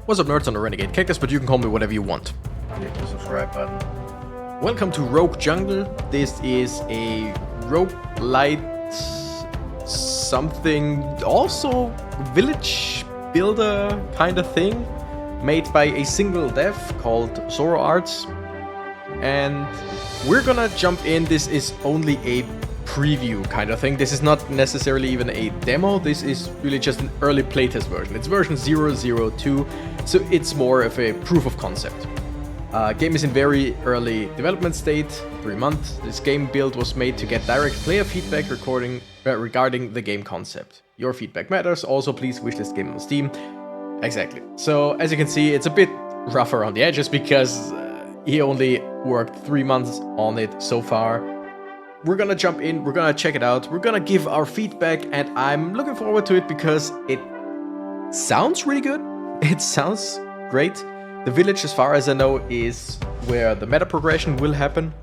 What's up, nerds on the Renegade Cactus, but you can call me whatever you want. Click the subscribe button. Welcome to Rogue Jungle. This is a roguelite something, also village builder kind of thing, made by a single dev called Zoro Arts. And we're gonna jump in. This is only a preview kind of thing. This is not necessarily even a demo. This is really just an early playtest version. It's version 002, so it's more of a proof of concept. Game is in very early development state, 3 months. This game build was made to get direct player feedback regarding the game concept. Your feedback matters. Also, please wish this game on Steam. Exactly. So as you can see, it's a bit rough around the edges because he only worked 3 months on it so far. We're gonna jump in, we're gonna check it out, we're gonna give our feedback, and I'm looking forward to it because it sounds really good. It sounds great. The village, as far as I know, is where the meta progression will happen.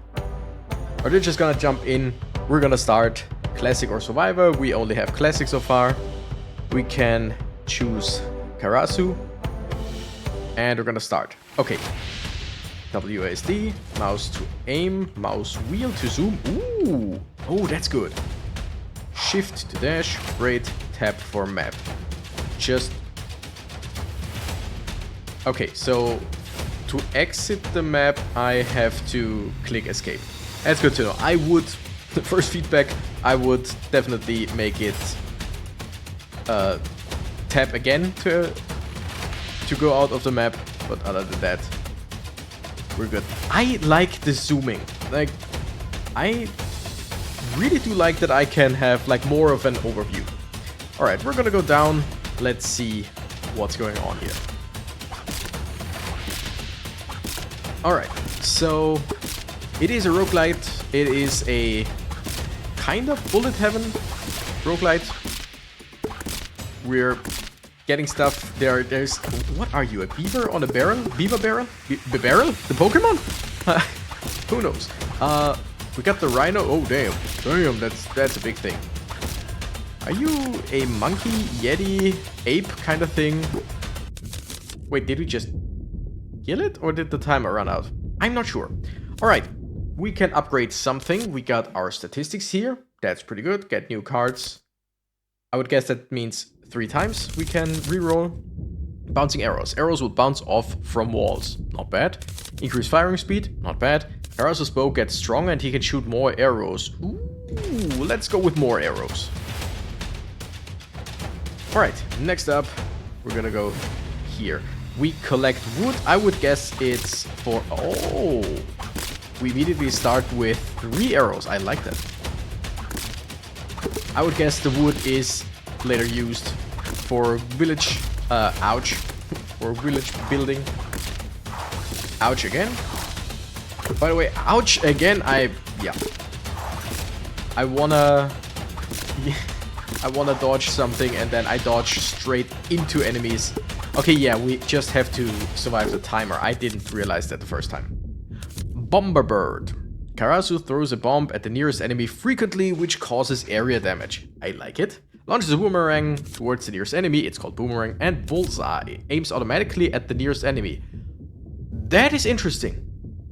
But we're just gonna jump in. We're gonna start Classic or Survivor. We only have Classic so far. We can choose Karasu. And we're gonna start. Okay. WASD, mouse to aim, mouse wheel to zoom. Ooh, oh, that's good. Shift to dash, great. Tap for map. Just... Okay, so to exit the map, I have to click escape. That's good to know. I would, the first feedback, I would definitely make it tap again to go out of the map, but other than that, we're good. I like the zooming. Like, I really do like that I can have like more of an overview. Alright, we're gonna go down. Let's see what's going on here. Alright, so it is a roguelite. It is a kind of BulletHeaven roguelite. We're getting stuff. There's... What are you, a beaver on a barrel? Beaver barrel? Barrel? The Pokemon? Who knows? We got the rhino. Oh, damn. Damn, that's a big thing. Are you a monkey, yeti, ape kind of thing? Wait, did we just kill it? Or did the timer run out? I'm not sure. Alright, we can upgrade something. We got our statistics here. That's pretty good. Get new cards. I would guess that means 3 times we can reroll. Bouncing arrows. Arrows will bounce off from walls. Not bad. Increase firing speed. Not bad. Karasu's bow gets stronger and he can shoot more arrows. Ooh, let's go with more arrows. Alright, next up, we're gonna go here. We collect wood. I would guess it's for... Oh! We immediately start with 3 arrows. I like that. I would guess the wood is later used for village, ouch, for village building. Ouch again. By the way, ouch again, I wanna dodge something and then I dodge straight into enemies. Okay, yeah, we just have to survive the timer. I didn't realize that the first time. Bomber Bird. Karasu throws a bomb at the nearest enemy frequently, which causes area damage. I like it. Launches a boomerang towards the nearest enemy. It's called Boomerang. And Bullseye. Aims automatically at the nearest enemy. That is interesting.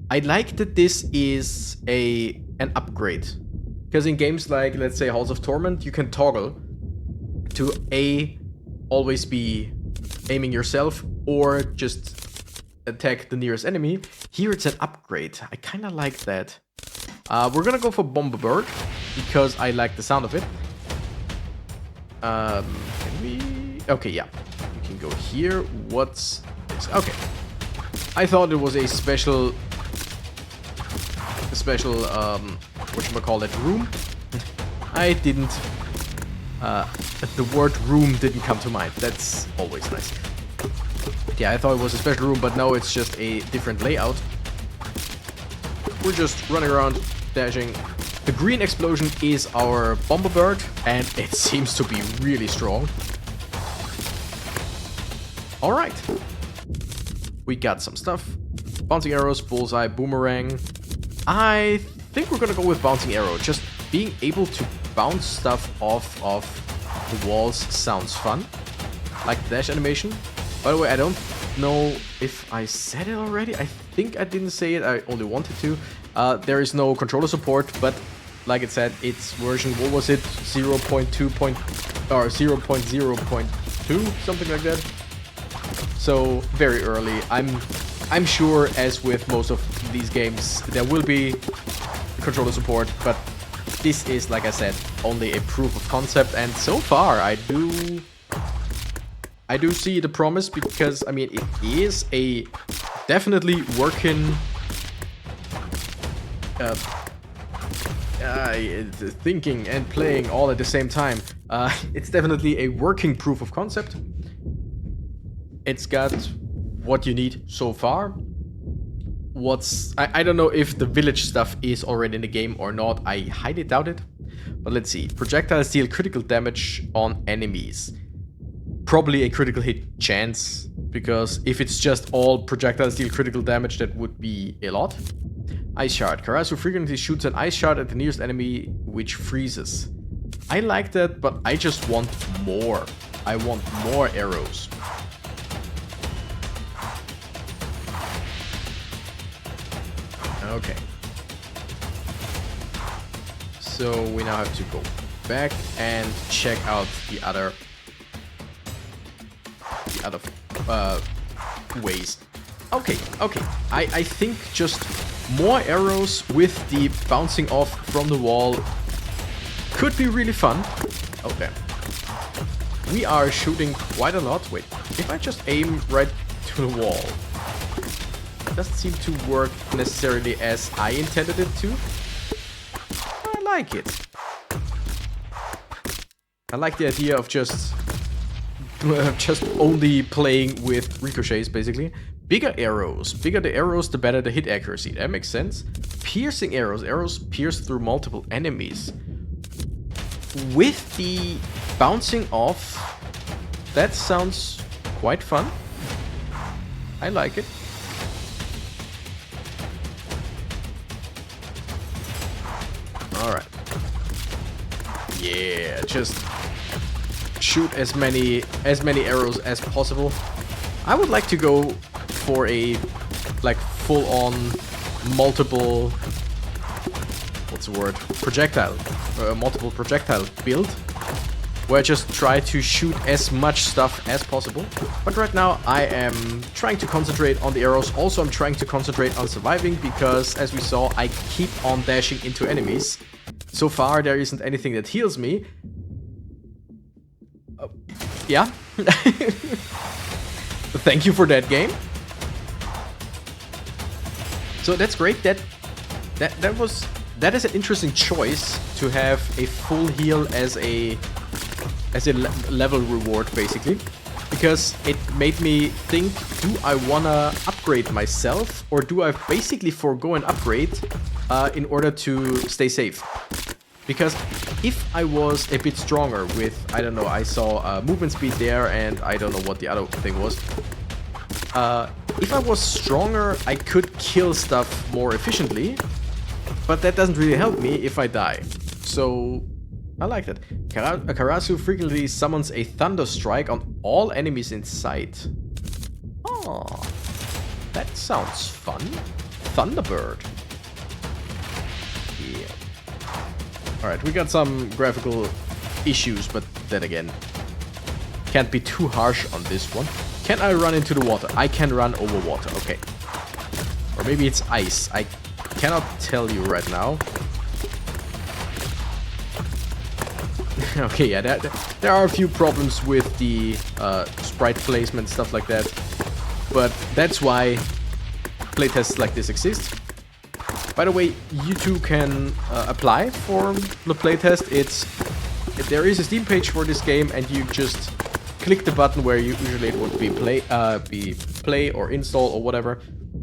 I like that this is an upgrade. Because in games like, let's say, Halls of Torment, you can toggle to always be aiming yourself or just attack the nearest enemy. Here it's an upgrade. I kind of like that. We're gonna go for Bomber Bird because I like the sound of it. Can we... Okay, yeah. We can go here. What's this? Okay. I thought it was a special, whatchamacallit, room. I didn't... the word room didn't come to mind. That's always nice. Yeah, I thought it was a special room, but no, it's just a different layout. We're just running around, dashing. The green explosion is our Bomber Bird, and it seems to be really strong. Alright. We got some stuff. Bouncing arrows, bullseye, boomerang. I think we're gonna go with bouncing arrow. Just being able to bounce stuff off of the walls sounds fun. Like the dash animation. By the way, I don't know if I said it already. I think I didn't say it. I only wanted to. There is no controller support, but like it said, it's version, what was it? 0.2. Or 0.0.2, something like that. So very early. I'm sure, as with most of these games, there will be controller support, but this is, like I said, only a proof of concept, and so far I do see the promise, because I mean it is a definitely working thinking and playing all at the same time. It's definitely a working proof of concept. It's got what you need so far. I don't know if the village stuff is already in the game or not. I highly doubt it. But let's see. Projectiles deal critical damage on enemies. Probably a critical hit chance, because if it's just all projectiles deal critical damage, that would be a lot. Ice Shard. Karasu frequently shoots an ice shard at the nearest enemy, which freezes. I like that, but I just want more. I want more arrows. Okay. So we now have to go back and check out the other ways. Okay. I think just more arrows with the bouncing off from the wall could be really fun. Okay. We are shooting quite a lot. Wait, if I just aim right to the wall, it doesn't seem to work necessarily as I intended it to. I like it. I like the idea of just only playing with ricochets, basically. Bigger arrows. Bigger the arrows, the better the hit accuracy. That makes sense. Piercing arrows. Arrows pierce through multiple enemies. With the bouncing off, that sounds quite fun. I like it. Alright. Yeah, just shoot as many arrows as possible. I would like to go for a like full-on multiple, what's the word, projectile, multiple projectile build, where I just try to shoot as much stuff as possible. But right now I am trying to concentrate on the arrows. Also, I'm trying to concentrate on surviving, because as we saw, I keep on dashing into enemies. So far there isn't anything that heals me. Yeah. Thank you for that, game. So that's great. That is an interesting choice, to have a full heal as a level reward, basically, because it made me think, do I wanna upgrade myself, or do I basically forego an upgrade in order to stay safe? Because if I was a bit stronger with, I don't know, I saw movement speed there, and I don't know what the other thing was. If I was stronger, I could kill stuff more efficiently, but that doesn't really help me if I die. So I like that. Karasu frequently summons a thunder strike on all enemies in sight. Oh, that sounds fun. Thunderbird. Yeah. Alright, we got some graphical issues, but then again, can't be too harsh on this one. Can I run into the water? I can run over water, okay. Or maybe it's ice. I cannot tell you right now. Okay, yeah, there are a few problems with the sprite placement, stuff like that. But that's why playtests like this exist. By the way, you too can apply for the playtest. There is a Steam page for this game, and you just click the button where usually it would be play or install or whatever,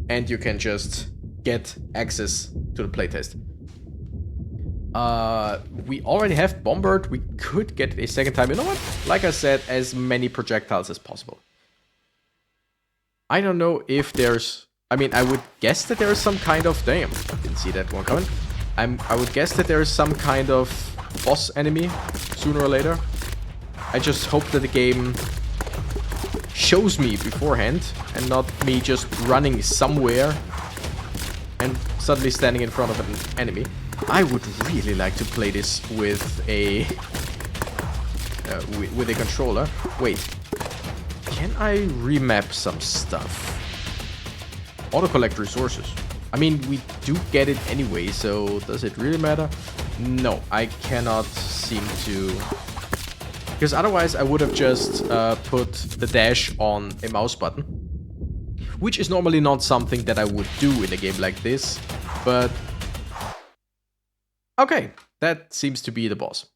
and you can just get access to the playtest. We already have Bombard. We could get it a second time. You know what? Like I said, as many projectiles as possible. I don't know if there's... I mean, I would guess that there is some kind of... Damn, didn't see that one coming. I would guess that there is some kind of boss enemy sooner or later. I just hope that the game shows me beforehand and not me just running somewhere and suddenly standing in front of an enemy. I would really like to play this with a controller. Wait, can I remap some stuff? Auto collect resources. I mean, we do get it anyway, so does it really matter? No, I cannot seem to... Because otherwise I would have just put the dash on a mouse button. Which is normally not something that I would do in a game like this, but... Okay, that seems to be the boss.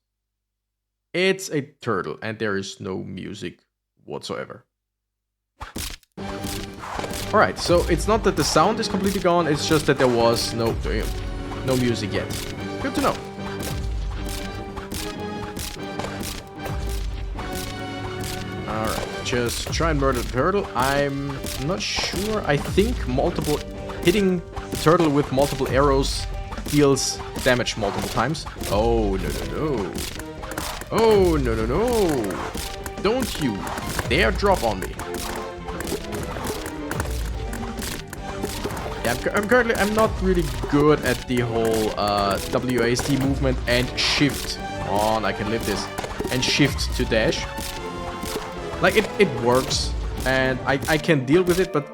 It's a turtle, and there is no music whatsoever. Alright, so it's not that the sound is completely gone, it's just that there was no music yet. Good to know. Alright, just try and murder the turtle. I'm not sure. I think hitting the turtle with multiple arrows deals damage multiple times. Oh, no. Oh, no. Don't you dare drop on me. Yeah, I'm not really good at the whole WASD movement and shift. On, I can live this. And shift to dash. Like, it works, and I can deal with it, but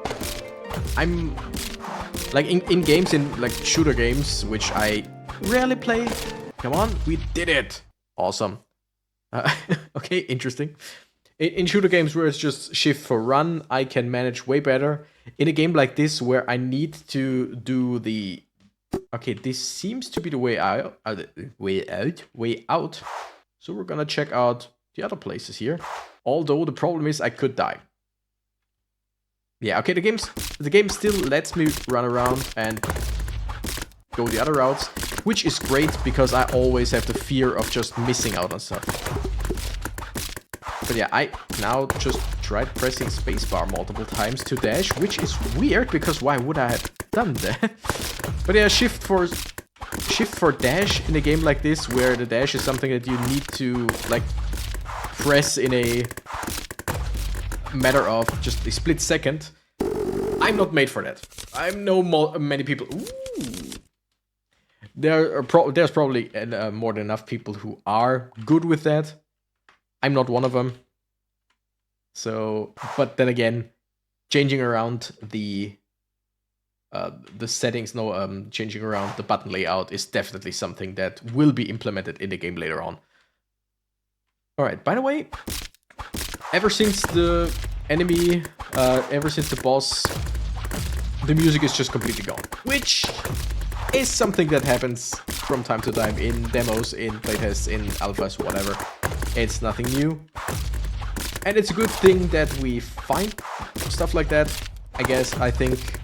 I'm... Like, in games, in, like, shooter games, which I rarely play. Come on, we did it! Awesome. Okay, interesting. In shooter games where it's just shift for run, I can manage way better. In a game like this, where I need to do the... Okay, this seems to be the way out. Way out. So we're gonna check out the other places here. Although the problem is I could die. Yeah, okay, the game still lets me run around and go the other routes, which is great because I always have the fear of just missing out on stuff. But yeah, I now just tried pressing spacebar multiple times to dash, which is weird because why would I have done that? But yeah, shift for dash in a game like this where the dash is something that you need to like press in a matter of just a split second. I'm not made for that. I know many people. Ooh. There's probably more than enough people who are good with that. I'm not one of them. So, but then again, changing around the settings, changing around the button layout is definitely something that will be implemented in the game later on. Alright, by the way, ever since the boss, the music is just completely gone. Which is something that happens from time to time in demos, in playtests, in alphas, whatever. It's nothing new. And it's a good thing that we find stuff like that, I think.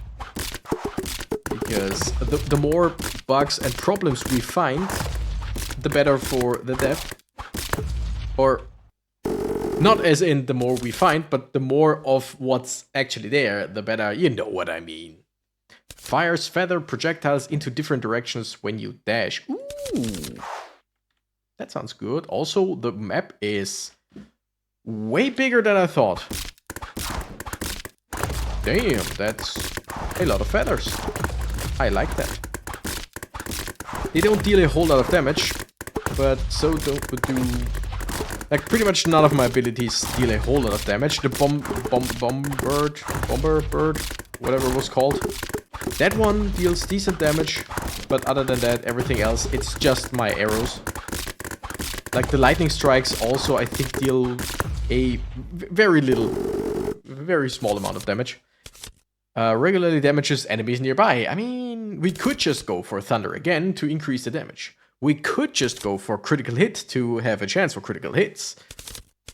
Because the more bugs and problems we find, the better for the dev. Or, not as in the more we find, but the more of what's actually there, the better, you know what I mean. Fires feather projectiles into different directions when you dash. Ooh! That sounds good. Also, the map is way bigger than I thought. Damn, that's a lot of feathers. I like that. They don't deal a whole lot of damage, but so do... Like, pretty much none of my abilities deal a whole lot of damage. The bomber bird, whatever it was called. That one deals decent damage, but other than that, everything else, it's just my arrows. Like, the lightning strikes also, I think, deal a very small amount of damage. Regularly damages enemies nearby. I mean, we could just go for thunder again to increase the damage. We could just go for critical hit to have a chance for critical hits.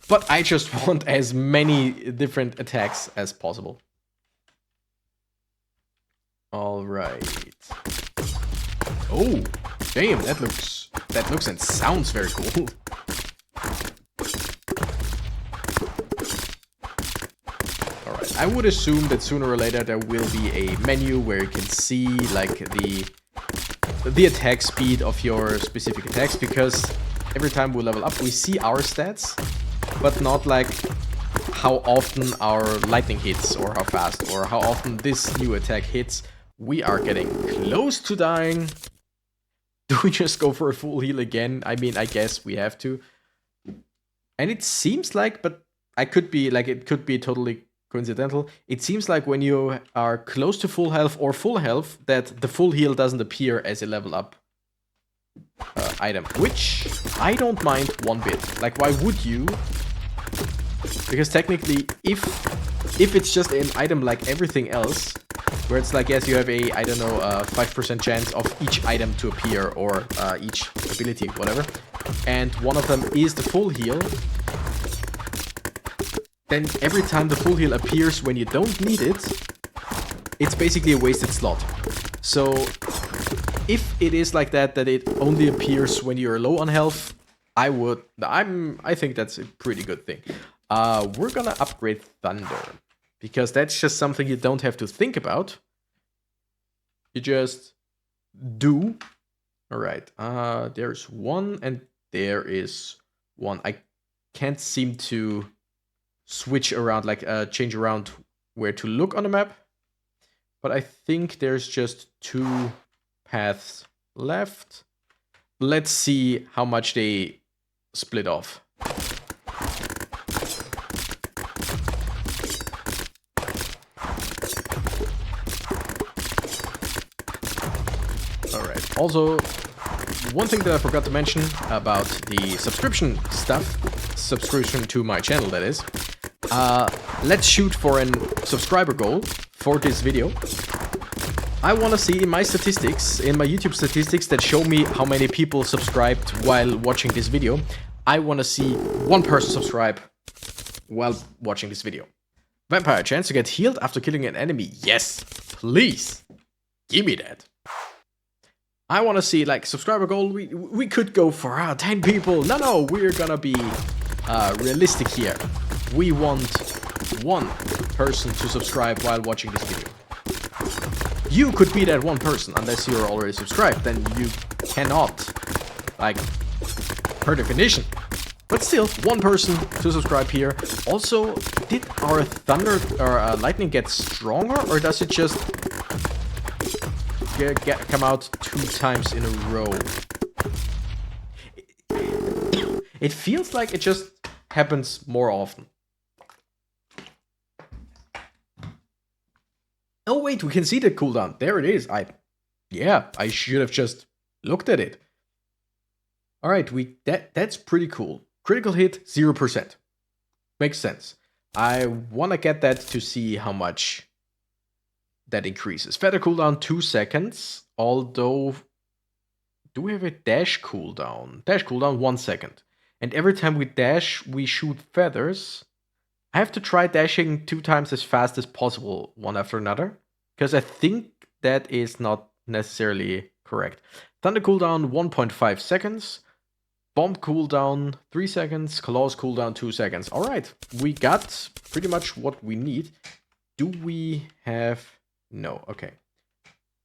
But I just want as many different attacks as possible. Alright. Oh, damn, that looks and sounds very cool. Alright, I would assume that sooner or later there will be a menu where you can see like the attack speed of your specific attacks, because every time we level up we see our stats, but not like how often our lightning hits, or how fast, or how often this new attack hits. We are getting close to dying. Do we just go for a full heal again? I mean, I guess we have to. And it seems like, but I could be, like, it could be totally coincidental. It seems like when you are close to full health or full health, that the full heal doesn't appear as a level up item, which I don't mind one bit. Like, why would you? Because technically, if it's just an item like everything else, where it's like, yes, you have a, I don't know, 5% chance of each item to appear, or each ability, whatever, and one of them is the full heal, then every time the full heal appears when you don't need it, it's basically a wasted slot. So if it is like that, that it only appears when you're low on health, I think that's a pretty good thing. We're gonna upgrade Thunder, because that's just something you don't have to think about. You just do. Alright, there's one and there is one. I can't seem to switch around, like change around where to look on the map. But I think there's just 2 paths left. Let's see how much they split off. Alright, also, one thing that I forgot to mention about the subscription stuff, subscription to my channel that is, let's shoot for a subscriber goal for this video. I want to see in my statistics, in my YouTube statistics that show me how many people subscribed while watching this video. I want to see 1 person subscribe while watching this video. Vampire, chance to get healed after killing an enemy. Yes, please. Give me that. I want to see, like, subscriber goal. We could go for 10 people. No, we're gonna be realistic here. We want 1 person to subscribe while watching this video. You could be that 1 person unless you're already subscribed. Then you cannot, like, per definition. But still, 1 person to subscribe here. Also, did our thunder or lightning get stronger, or does it just come out 2 times in a row? It feels like it just happens more often. Oh wait, we can see the cooldown. There it is. I should have just looked at it. All right, that's pretty cool. Critical hit 0%. Makes sense. I want to get that to see how much that increases. Feather cooldown 2 seconds. Although, do we have a dash cooldown? Dash cooldown 1 second. And every time we dash, we shoot feathers. I have to try dashing 2 times as fast as possible, one after another, because I think that is not necessarily correct. Thunder cooldown 1.5 seconds. Bomb cooldown 3 seconds. Claws cooldown 2 seconds. Alright, we got pretty much what we need. Do we have... No, okay.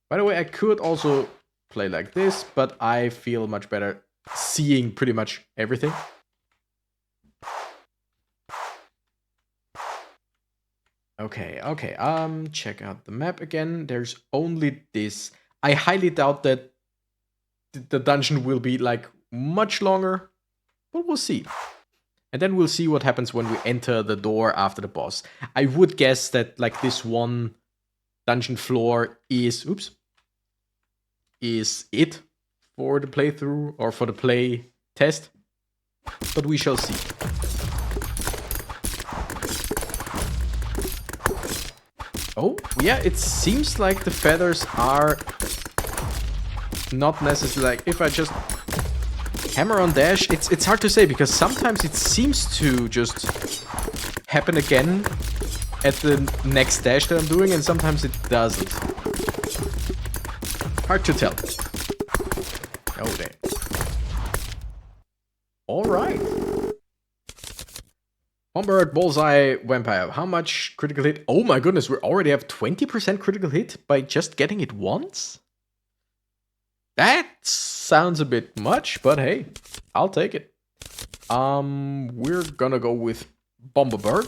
By the way, I could also play like this, but I feel much better seeing pretty much everything. Okay, check out the map again. There's only this. I highly doubt that the dungeon will be, like, much longer, but we'll see. And then we'll see what happens when we enter the door after the boss. I would guess that, like, this one dungeon floor is it for the playthrough or for the play test, but we shall see. Oh, yeah, it seems like the feathers are not necessarily, like, if I just hammer on dash, it's hard to say, because sometimes it seems to just happen again at the next dash that I'm doing, and sometimes it doesn't. Hard to tell. Oh, damn. Alright. Bombard, Bullseye, Vampire. How much critical hit? Oh my goodness, we already have 20% critical hit by just getting it once? That sounds a bit much, but hey, I'll take it. We're gonna go with bomb a bird.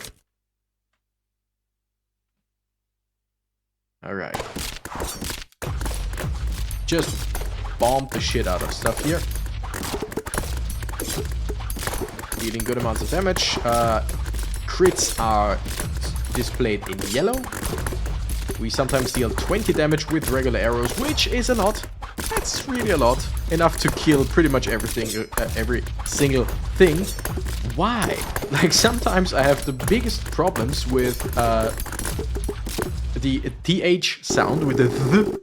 Alright. Just bomb the shit out of stuff here. Dealing good amounts of damage. Crits are displayed in yellow. We sometimes deal 20 damage with regular arrows, which is a lot. That's really a lot. Enough to kill pretty much everything, every single thing. Why? Like, sometimes I have the biggest problems with the TH sound, with the th.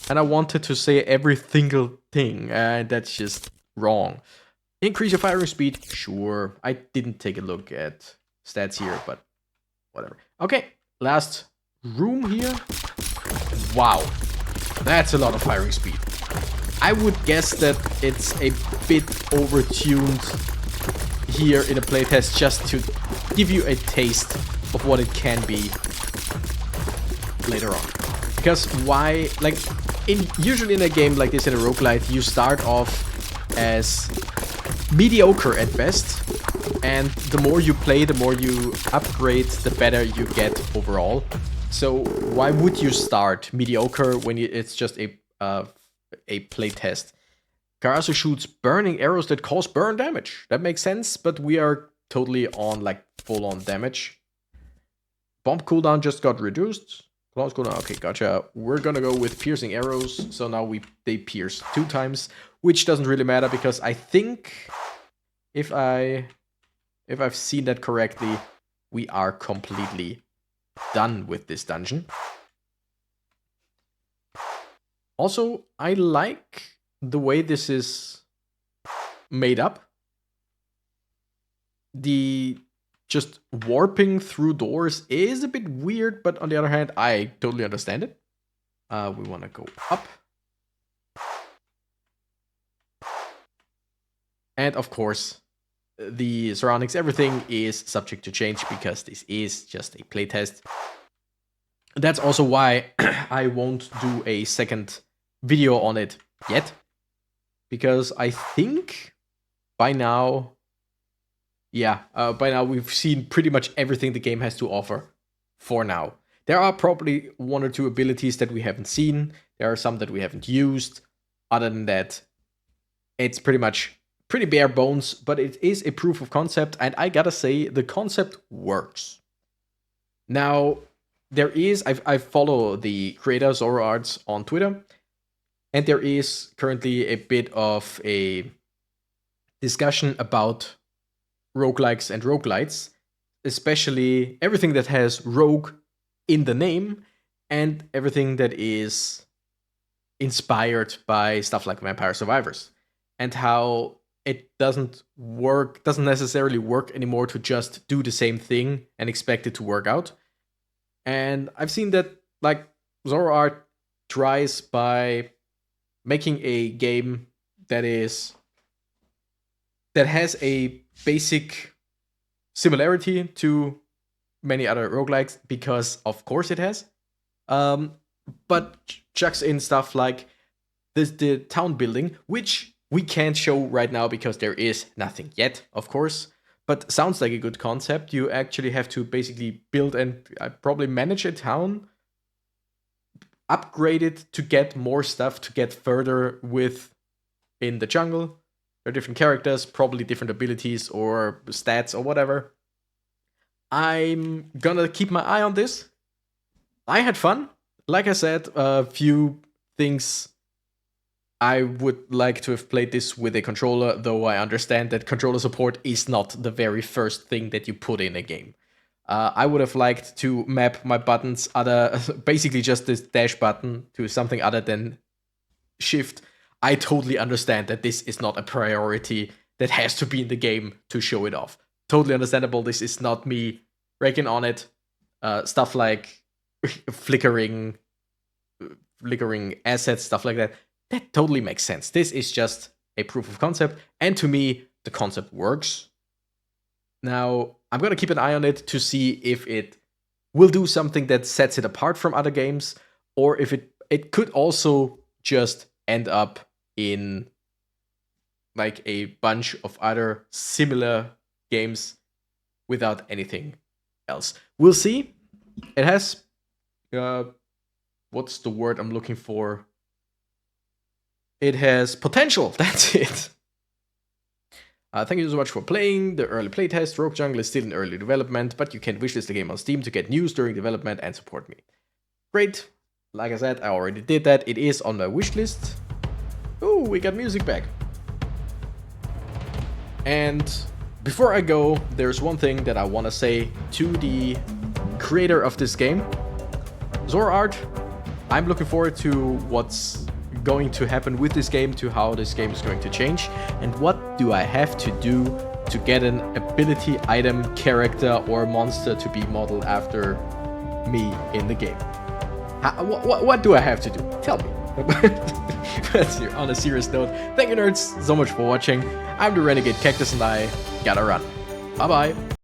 And I wanted to say every single thing, and that's just wrong. Increase your firing speed? Sure. I didn't take a look at stats here, but whatever. Okay, last room here. Wow, that's a lot of firing speed. I would guess that it's a bit overtuned here in a playtest just to give you a taste of what it can be later on. Because why, like, usually in a game like this, in a roguelite, you start off as mediocre at best, and the more you play, the more you upgrade, the better you get overall. So why would you start mediocre when it's just a playtest? Karasu shoots burning arrows that cause burn damage. That makes sense, but we are totally on like full-on damage. Bomb cooldown just got reduced. Close cooldown, okay, gotcha. We're gonna go with piercing arrows, so now they pierce 2 times, which doesn't really matter because I think if I've seen that correctly, we are completely done with this dungeon. Also, I like the way this is made up. The just warping through doors is a bit weird, but on the other hand, I totally understand it. We want to go up. And of course, the surroundings, everything is subject to change because this is just a playtest. That's also why I won't do a second video on it yet. Because I think by now, by now we've seen pretty much everything the game has to offer for now. There are probably 1 or 2 abilities that we haven't seen. There are some that we haven't used. Other than that, it's pretty bare bones, but it is a proof of concept, and I gotta say, the concept works. Now, I follow the creator ZoroArts on Twitter, and there is currently a bit of a discussion about roguelikes and roguelites, especially everything that has rogue in the name and everything that is inspired by stuff like Vampire Survivors, and how it doesn't necessarily work anymore to just do the same thing and expect it to work out. And I've seen that, like, ZoroArt tries by making a game that has a basic similarity to many other roguelikes, because of course it has. But chucks in stuff like the town building, which we can't show right now because there is nothing yet, of course. But sounds like a good concept. You actually have to basically build and probably manage a town, upgrade it to get more stuff, to get further in the jungle. There are different characters, probably different abilities or stats or whatever. I'm gonna keep my eye on this. I had fun. Like I said, a few things I would like to have played this with a controller, though I understand that controller support is not the very first thing that you put in a game. I would have liked to map my buttons, basically just this dash button, to something other than shift. I totally understand that this is not a priority that has to be in the game to show it off. Totally understandable. This is not me raking on it. Stuff like flickering assets, stuff like that. That totally makes sense. This is just a proof of concept, and to me, the concept works. Now, I'm gonna keep an eye on it to see if it will do something that sets it apart from other games, or if it could also just end up in like a bunch of other similar games without anything else. We'll see. It has, what's the word I'm looking for? It has potential. That's it. Thank you so much for playing the early playtest. Rogue Jungle is still in early development, but you can wishlist the game on Steam to get news during development and support me. Great. Like I said, I already did that. It is on my wishlist. Ooh, we got music back. And before I go, there's one thing that I want to say to the creator of this game. Zoroart, I'm looking forward to what's going to happen with this game, to how this game is going to change, and what do I have to do to get an ability, item, character, or monster to be modeled after me in the game. What do I have to do? Tell me. But on a serious note, thank you nerds so much for watching. I'm the Renegade Cactus and I gotta run. Bye bye.